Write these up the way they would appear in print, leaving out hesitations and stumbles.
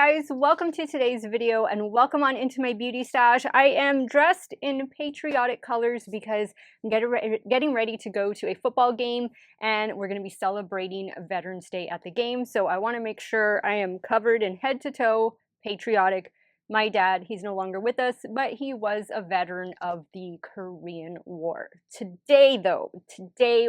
guys, welcome to today's video and welcome on into my beauty stash. I am dressed in patriotic colors because I'm getting ready to go to a football game and we're going to be celebrating Veterans Day at the game. So I want to make sure I am covered in head to toe patriotic. My dad, he's no longer with us, but he was a veteran of the Korean War. Today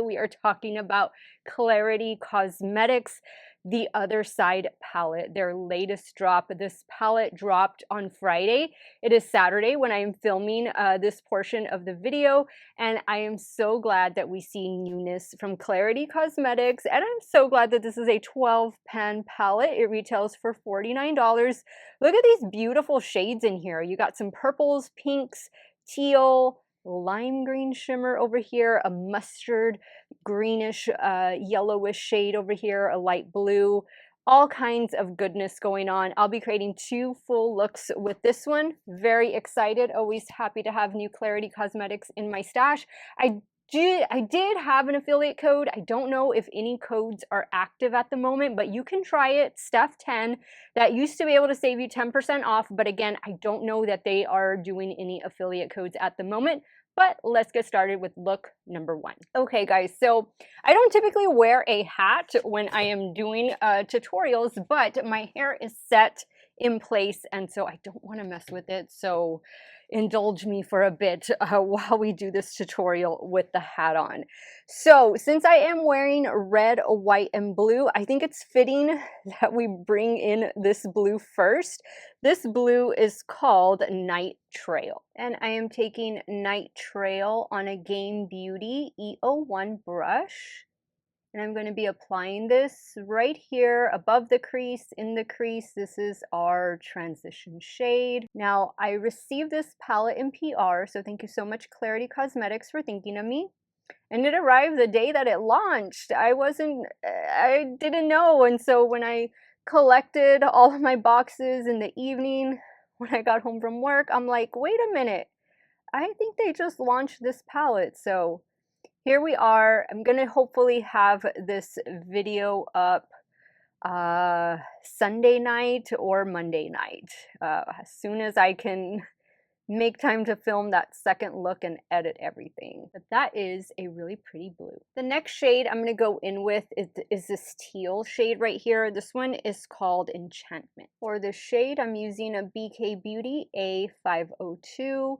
we are talking about Klarity Kosmetics, the Other Side palette, their latest drop. This palette dropped on Friday. It is Saturday when I am filming this portion of the video, and I am so glad that we see newness from Klarity Kosmetics, and I'm so glad that this is a 12-pan palette. It retails for $49. Look at these beautiful shades in here. You got some purples, pinks, teal, lime green shimmer over here, a mustard greenish yellowish shade over here, a light blue, all kinds of goodness going on. I'll be creating 2 full looks with this one. Very excited, always happy to have new Klarity Kosmetics in my stash. I did have an affiliate code. I don't know if any codes are active at the moment, but you can try it, Steff10. That used to be able to save you 10% off, but again, I don't know that they are doing any affiliate codes at the moment. But let's get started with look number 1. Okay guys, so I don't typically wear a hat when I am doing tutorials, but my hair is set in place and so I don't want to mess with it. So indulge me for a bit while we do this tutorial with the hat on. So since I am wearing red, white, and blue, I think it's fitting that we bring in this blue first. This blue is called Night Trail, and I am taking Night Trail on a Game Beauty E01 brush. And I'm going to be applying this right here above the crease, in the crease. This is our transition shade. Now, I received this palette in PR, so thank you so much, Klarity Kosmetics, for thinking of me. And it arrived the day that it launched. I didn't know. And so when I collected all of my boxes in the evening, when I got home from work, I'm like, wait a minute. I think they just launched this palette. So here we are. I'm going to hopefully have this video up Sunday night or Monday night, as soon as I can make time to film that second look and edit everything. But that is a really pretty blue. The next shade I'm going to go in with is this teal shade right here. This one is called Enchantment. For the shade, I'm using a BK Beauty A502.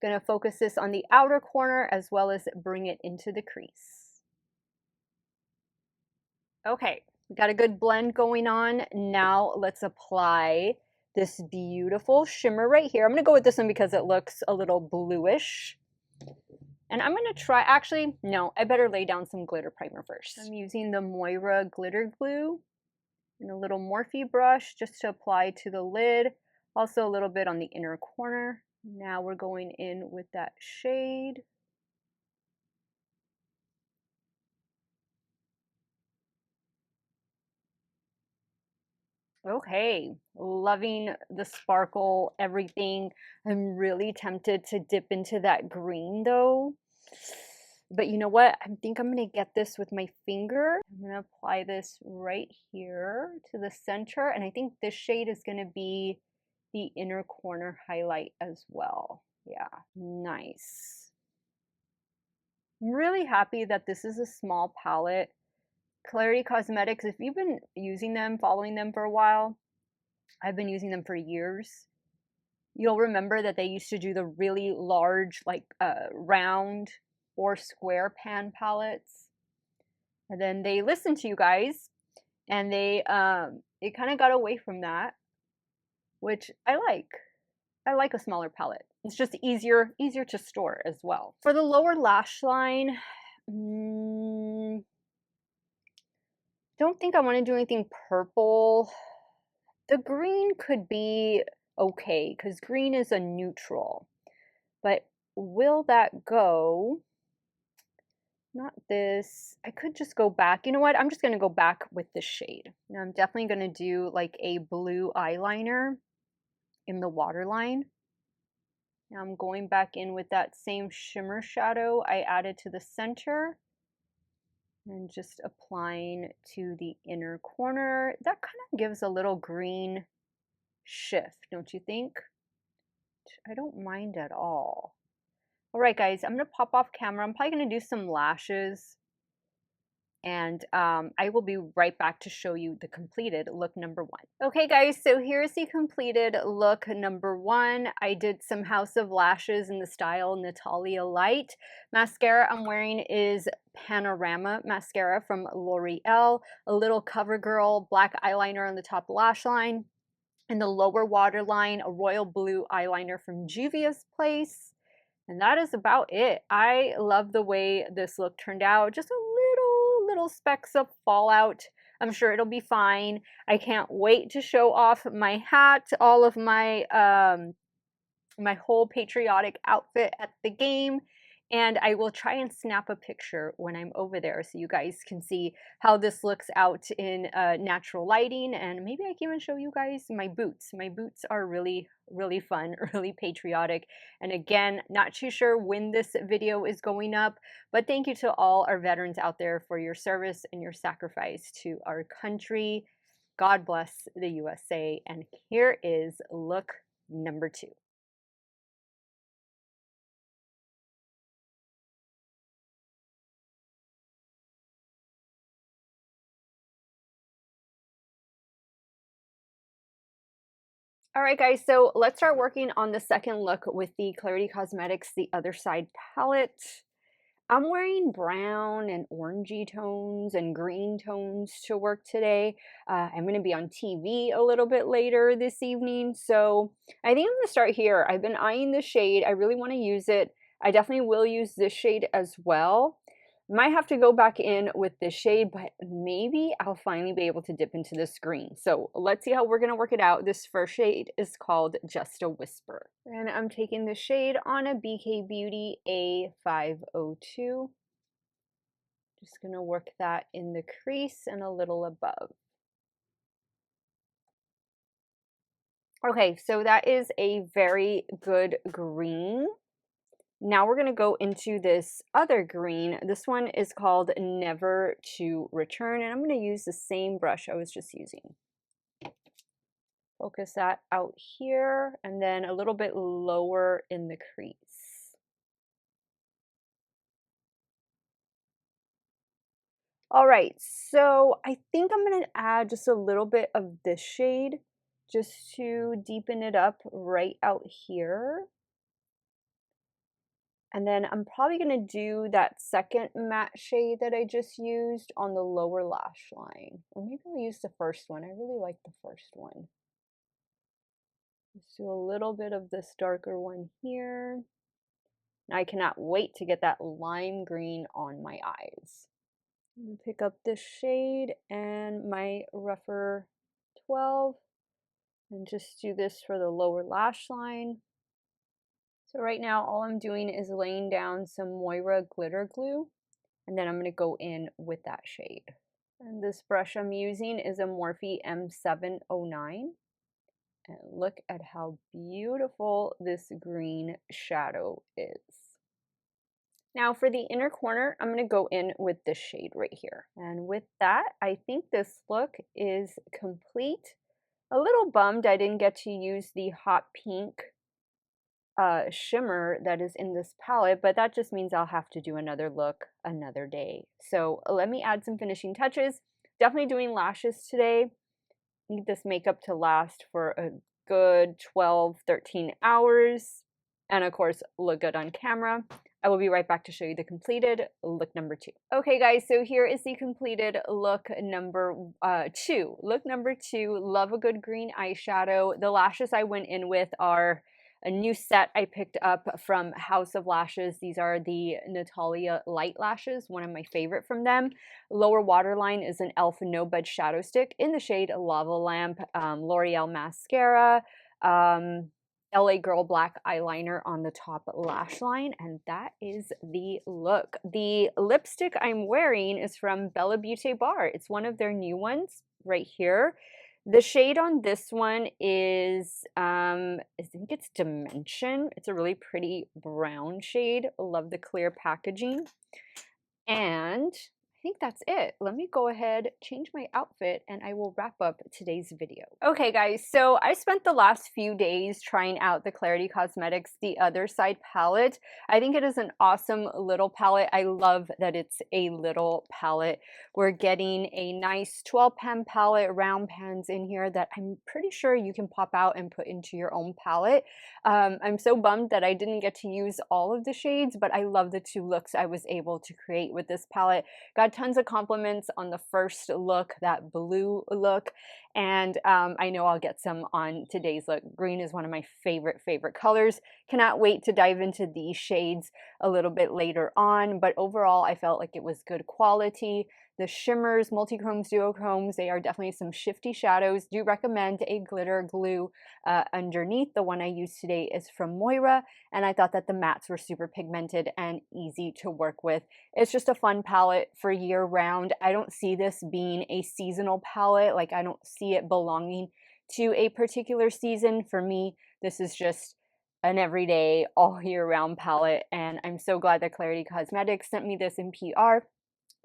Going to focus this on the outer corner as well as bring it into the crease. Okay, we got a good blend going on. Now let's apply this beautiful shimmer right here. I'm going to go with this one because it looks a little bluish. And I'm going to try, actually, no, I better lay down some glitter primer first. I'm using the Moira glitter glue and a little Morphe brush just to apply to the lid. Also a little bit on the inner corner. Now we're going in with that shade. Okay, loving the sparkle, everything. I'm really tempted to dip into that green though. But you know what? I think I'm going to get this with my finger. I'm going to apply this right here to the center. And I think this shade is going to be the inner corner highlight as well. Yeah, nice. I'm really happy that this is a small palette. Klarity Kosmetics, if you've been using them, following them for a while, I've been using them for years. You'll remember that they used to do the really large, like round or square pan palettes. And then they listened to you guys and they it kind of got away from that, which I like. I like a smaller palette. It's just easier to store as well. For the lower lash line, don't think I want to do anything purple. The green could be okay because green is a neutral, but will that go? Not this. I could just go back. You know what? I'm just going to go back with this shade. Now I'm definitely going to do like a blue eyeliner in the waterline. Now I'm going back in with that same shimmer shadow I added to the center and just applying to the inner corner. That kind of gives a little green shift, don't you think? I don't mind at all. All right, guys, I'm gonna pop off camera. I'm probably gonna do some lashes, and I will be right back to show you the completed look number 1. Okay, guys, so here's the completed look number 1. I did some House of Lashes in the style Natalia Light. Mascara I'm wearing is Panorama mascara from L'Oreal, a little CoverGirl black eyeliner on the top lash line. In the lower waterline, a royal blue eyeliner from Juvia's Place. And that is about it. I love the way this look turned out. Just a little specks of fallout. I'm sure it'll be fine. I can't wait to show off my hat, all of my my whole patriotic outfit at the game, and I will try and snap a picture when I'm over there so you guys can see how this looks out in natural lighting, and maybe I can even show you guys my boots. My boots are really fun, really patriotic, and again, not too sure when this video is going up, but thank you to all our veterans out there for your service and your sacrifice to our country. God bless the USA, and here is look number 2. All right, guys, so let's start working on the second look with the Klarity Kosmetics The Other Side palette. I'm wearing brown and orangey tones and green tones to work today. I'm going to be on TV a little bit later this evening, so I think I'm going to start here. I've been eyeing the shade. I really want to use it. I definitely will use this shade as well. Might have to go back in with this shade, but maybe I'll finally be able to dip into this green. So let's see how we're going to work it out. This first shade is called Just a Whisper. And I'm taking the shade on a BK Beauty A502. Just going to work that in the crease and a little above. Okay, so that is a very good green. Now we're going to go into this other green. This one is called Never to Return, and I'm going to use the same brush I was just using. Focus that out here, and then a little bit lower in the crease. All right, so I think I'm going to add just a little bit of this shade just to deepen it up right out here. And then I'm probably going to do that second matte shade that I just used on the lower lash line. Or maybe I'll use the first one. I really like the first one. Let's do a little bit of this darker one here. I cannot wait to get that lime green on my eyes. I'm going to pick up this shade and my rougher 12 and just do this for the lower lash line. So right now all I'm doing is laying down some Moira glitter glue, and then I'm going to go in with that shade. And this brush I'm using is a Morphe M709. And look at how beautiful this green shadow is. Now for the inner corner, I'm going to go in with this shade right here. And with that, I think this look is complete. A little bummed I didn't get to use the hot pink shimmer that is in this palette, but that just means I'll have to do another look another day. So let me add some finishing touches. Definitely doing lashes today. Need this makeup to last for a good 12-13 hours, and of course look good on camera. I will be right back to show you the completed look number 2. Okay guys, so here is the completed look number 2. Look number 2, love a good green eyeshadow. The lashes I went in with are a new set I picked up from House of Lashes. These are the Natalia Light Lashes, one of my favorite from them. Lower waterline is an e.l.f. No Budge Shadow Stick in the shade Lava Lamp. L'Oreal mascara. LA Girl black eyeliner on the top lash line, and that is the look. The lipstick I'm wearing is from Bella Beauty Bar. It's one of their new ones right here. The shade on this one is, I think it's Dimension. It's a really pretty brown shade. Love the clear packaging. And think that's it. Let me go ahead, change my outfit, and I will wrap up today's video. Okay, guys, so I spent the last few days trying out the Klarity Kosmetics The Other Side palette. I think it is an awesome little palette. I love that it's a little palette. We're getting a nice 12 pan palette, round pans in here that I'm pretty sure you can pop out and put into your own palette. I'm so bummed that I didn't get to use all of the shades, but I love the two looks I was able to create with this palette. Got tons of compliments on the first look, that blue look, and I know I'll get some on today's look. Green is one of my favorite colors. Cannot wait to dive into these shades a little bit later on, but overall I felt like it was good quality. The shimmers, multi-chromes, duochromes, they are definitely some shifty shadows. Do recommend a glitter glue underneath. The one I used today is from Moira, and I thought that the mattes were super pigmented and easy to work with. It's just a fun palette for year round. I don't see this being a seasonal palette. Like, I don't see it belonging to a particular season. For me, this is just an everyday, all year round palette, and I'm so glad that Klarity Cosmetics sent me this in PR.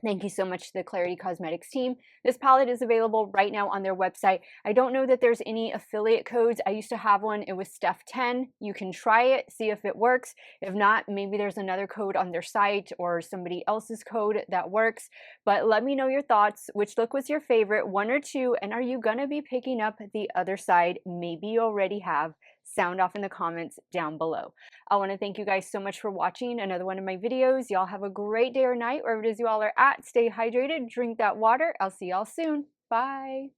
Thank you so much to the Klarity Cosmetics team. This palette is available right now on their website. I don't know that there's any affiliate codes. I used to have one. It was Steff10. You can try it, see if it works. If not, maybe there's another code on their site or somebody else's code that works. But let me know your thoughts. Which look was your favorite, one or two? And are you going to be picking up The Other Side? Maybe you already have. Sound off in the comments down below. I want to thank you guys so much for watching another one of my videos. Y'all have a great day or night, wherever it is you all are at. Stay hydrated, drink that water. I'll see y'all soon. Bye.